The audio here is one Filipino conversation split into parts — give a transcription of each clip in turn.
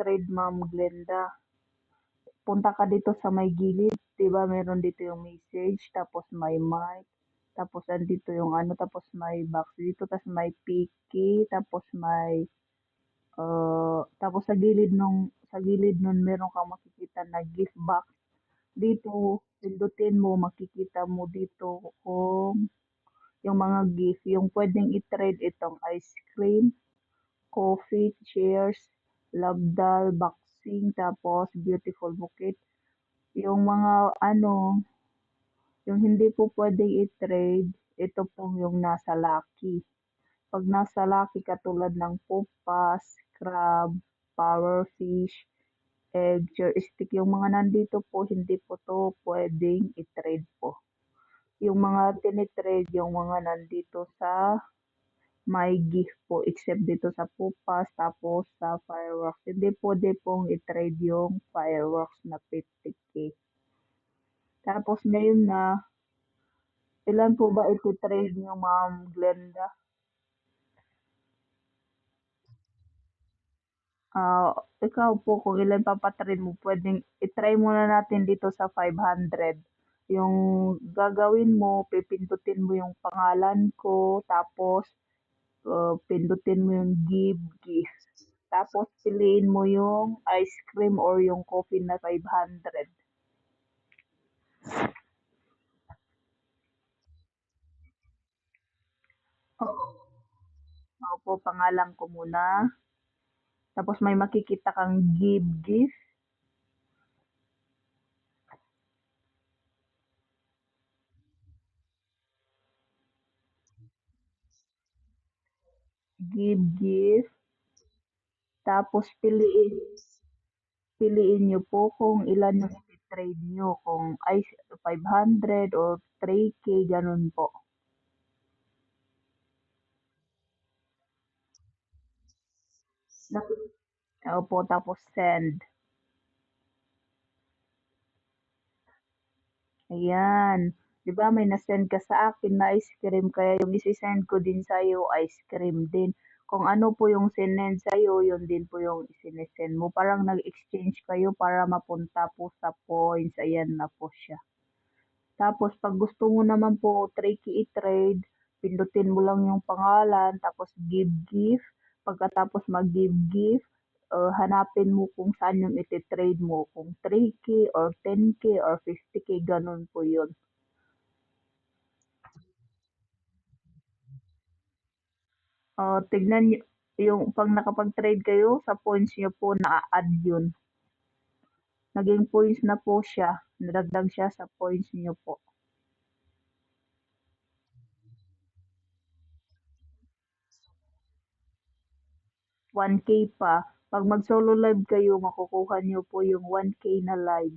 trade, Ma'am Glenda, punta ka dito sa may gilid, 'di ba meron dito yung message, tapos may mic, tapos andito yung ano, tapos may box dito, tapos may piki, tapos may tapos sa gilid nun meron kang makikita na gift box. Dito, pindutin mo, makikita mo dito kung yung mga gift, yung pwedeng i-trade itong ice cream, coffee, chairs, labdal, boxing, tapos beautiful bouquet. Yung mga ano, yung hindi po pwedeng i-trade, ito pong yung nasa lucky. Pag nasa lucky katulad ng pupas, crab, powerfish, egg, joystick, yung mga nandito po, hindi po to pwedeng i-trade po. Yung mga tinitrade, yung mga nandito sa may gift po, except dito sa pupas, tapos sa fireworks. Hindi pwede pong i-trade yung fireworks na 50K. Tapos ngayon na, ilan po ba iti-trade niyo, Ma'am Glenda? Ah, ikaw po kung ilan papatrade mo, pwedeng i-try muna natin dito sa 500. Yung gagawin mo, pipindutin mo yung pangalan ko, tapos pindutin mo yung give gift. Tapos piliin mo yung ice cream or yung coffee na 500. Opo, pangalan ko muna. Tapos may makikita kang give gift, give gift. Tapos piliin niyo po kung ilan yung i-trade niyo, kung ay 500 or 3K, ganun po. Opo, tapos send. Ayan. 'Di ba may na-send ka sa akin na ice cream, kaya yung isi-send ko din sa'yo ice cream din. Kung ano po yung sinend sa'yo, yun din po yung isinesend mo. Parang nag-exchange kayo para mapunta po sa points. Ayan na po siya. Tapos pag gusto mo naman po tricky i-trade, pindutin mo lang yung pangalan, tapos give gift. Pagkatapos mag-give gift, hanapin mo kung saan yung iti-trade mo, kung 3K or 10K or 50K, ganun po yun. Tignan niyo, yung pag nakapag-trade kayo, sa points niyo po na-add yun. Naging points na po siya, nadagdag siya sa points niyo po. 1K pa. Pag mag-solo live kayo, makukuha niyo po yung 1K na live.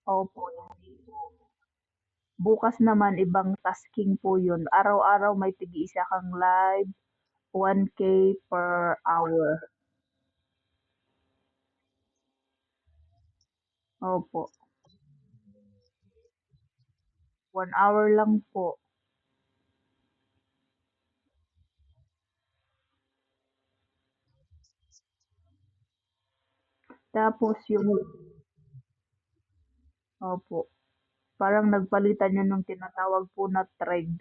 Opo, bukas naman ibang tasking po yun. Araw-araw may tig-isa kang live, 1K per hour. Opo, 1 hour lang po. Tapos yung, opo, parang nagpalitan yun ng tinatawag po na trade.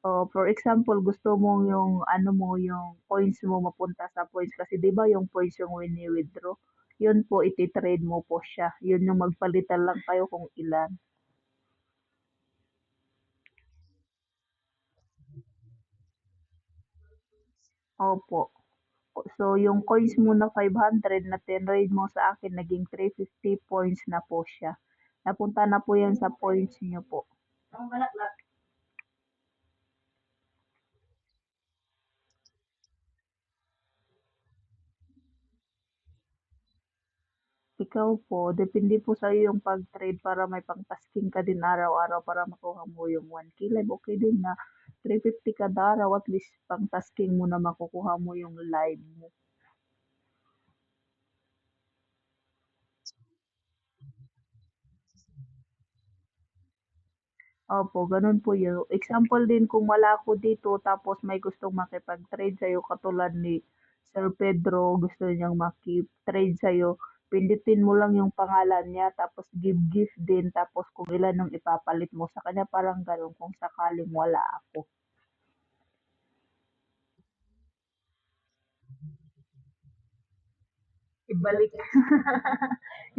For example, gusto mo yung ano mo, yung points mo mapunta sa points kasi 'di ba yung points yung wini-withdraw? Yun po iti-trade mo po siya. Yun yung magpalitan lang kayo kung ilan. Opo. So yung coins mo na 500 na tinrade mo sa akin, naging 350 points na po siya. Napunta na po yan sa points niyo po. Ikaw po, depende po sa iyo yung pag-trade para may pang-tasking ka din araw-araw para makuha mo yung 1K live. Okay din na 350 kada araw, at least pang-tasking mo na makukuha mo yung live mo. Opo, gano'n po 'yun. Example din kung wala ako dito tapos may gustong makipag-trade sa'yo katulad ni Sir Pedro, gusto niyang trade sa'yo, pindutin mo lang yung pangalan niya tapos give gift din tapos kung ilan ang ipapalit mo sa kanya, parang gano'n kung sakaling wala ako. Ibalik.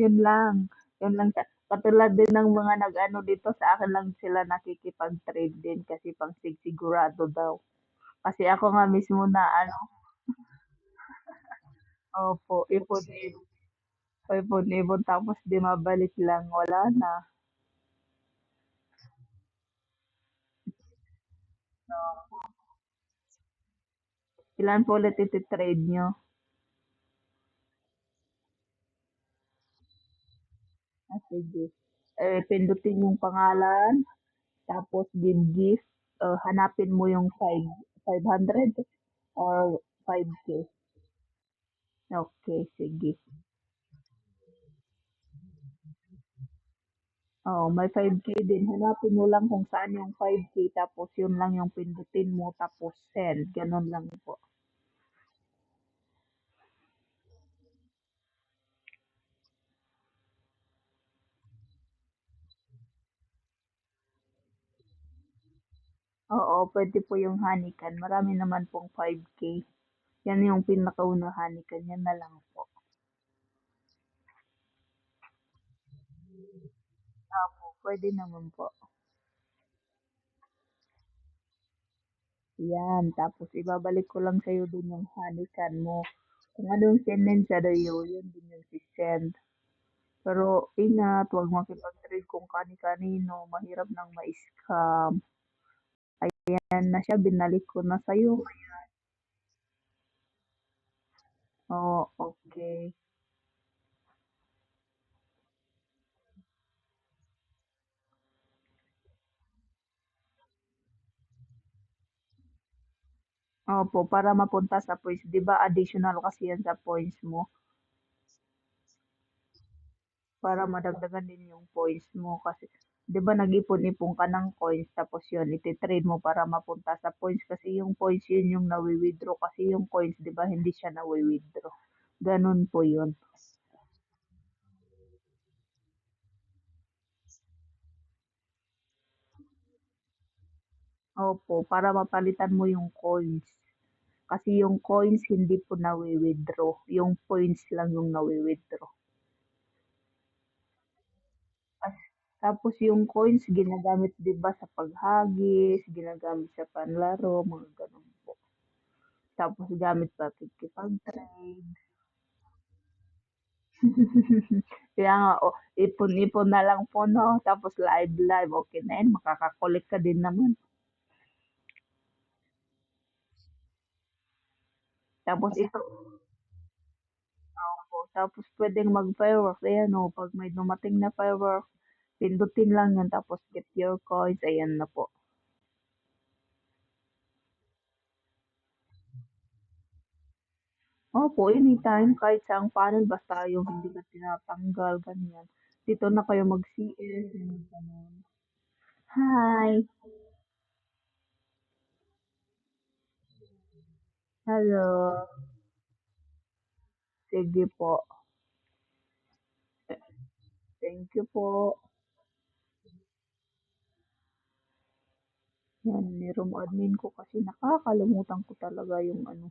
'Yun lang, 'yun lang siya. Katulad din ng mga nag-ano dito, sa akin lang sila nakikipag-trade din kasi pang sigurado daw. Kasi ako nga mismo na ano, opo, ipon-ipon tapos 'di mabalik lang, wala na. Ilan po ulit iti-trade niyo? Sige. Pindutin yung pangalan, tapos give gift, hanapin mo yung 500 or 5K. Okay, sige. Oh, may 5K din. Hanapin mo lang kung saan yung 5K tapos yun lang yung pindutin mo tapos send. Ganun lang po. Oo, pwede po yung honeycon. Marami naman pong 5K. Yan yung pinakauna honeycon. Yan na lang po. Opo, pwede naman po. Yan. Tapos ibabalik ko lang sa'yo dun yung honeycon mo. Kung anong sinend sa'yo, yun din yung sisend. Pero ingat, huwag makipag-trade kung kani-kanino. Mahirap nang ma-scam. Yan na siya, binalik ko na sa'yo. Oo, okay. Opo, para mapunta sa points. 'Di ba additional kasi yan sa points mo? Para madagdagan din yung points mo kasi 'di ba nag-ipon-ipon ka ng coins tapos yun iti-trade mo para mapunta sa points kasi yung points yun yung nawi-withdraw kasi yung coins 'di ba hindi siya nawi-withdraw. Ganun po yun. Opo, para mapalitan mo yung coins. Kasi yung coins hindi po nawi-withdraw, yung points lang yung nawi-withdraw. Tapos yung coins ginagamit 'di ba sa paghagis, ginagamit sa panlaro, mga gano'n po. Tapos gamit sa pakikipag-trade. Kaya nga, oh, ipon-ipon na lang po 'no, tapos live, okey na 'yan makaka-collect ka din naman. Tapos ito po, tapos puwedeng mag-fireworks, ayan oh, 'pag may dumating na fireworks, pindutin lang 'yan tapos get your coins, ayan na po. Opo, anytime kahit saang panel basta yung hindi ka tinatanggal, ganyan. Dito na kayo mag-CS, yung gano'n. Hi, hello, sige po. Thank you po. Yan, ni room admin ko kasi nakakalimutan ko talaga yung ano.